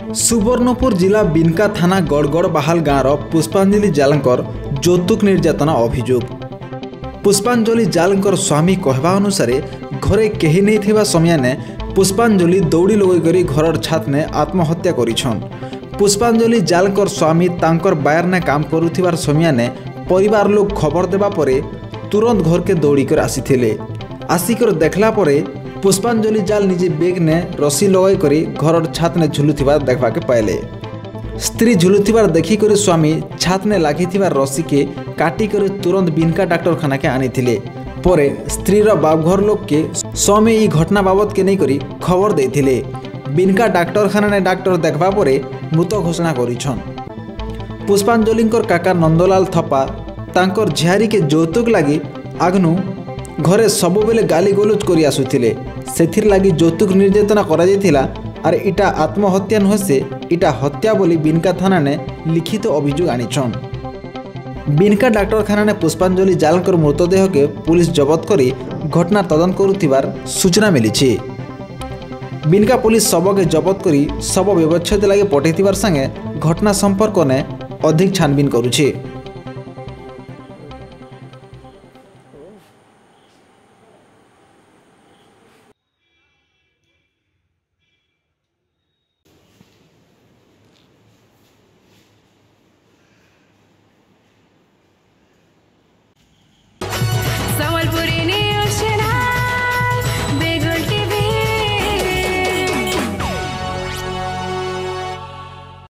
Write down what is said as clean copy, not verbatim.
सुवर्णपुर जिला बिनका थाना गड़गड़ बाहाल गाँव पुष्पांजलि जालंकर यौतुक निर्यातना अभियोग। पुष्पांजलि जालंकर स्वामी कहवा अनुसार घरे कहीं नहीं थिबा समय ने पुष्पांजलि दौड़ी लगैकरी घर छात ने आत्महत्या करिछन। पुष्पांजलि जालंकर स्वामी तांकर बायर ने काम करुथिबार समय ने परिवार लोग खबर देबा परे तुरंत घर के दौड़ी कर आसीथिले। आसिकर देखला परे पुष्पांजलि जाल निजे बेग ने रस्सी लगाई करी घर छात ने झुलुथिबा देखबा के पाइले। स्त्री झुलुथिबार देखिकर स्वामी छात ने लागिथिबार रस्सी के काटी कर तुरंत बिनका डाक्तरखाना के आनिथिले। परे स्त्रीर बापघर लोग के स्वामी ई घटना बाबत के नहीं करी खबर देथिले। बिनका डाक्तरखाना ने डाक्टर देखबा परे मृत घोषणा करिछन। पुष्पांजलिंकर काका नंदलाल थप्पा तांकर झियारी के यौतुक लगी आग्नु घरे सबुबेले गाली गलोच करी आसुथिले। सेथिर लगी यौतुक निर्यातना करा जायथिला आर इटा आत्महत्या नुहे से इटा हत्या बोली बिनका थाना ने लिखित अभियोग आनिछन। बिनका डाक्तरखाना ने पुष्पांजलि जालंकर मृतदेह के पुलिस जबत करी घटना तदंत करुथिबार सूचना मिली। बिनका पुलिस शव के जबत करी शव व्यवच्छेद लगी पठाइथिबार संगे घटना संपर्क ने अधिक छानबीन करुछि।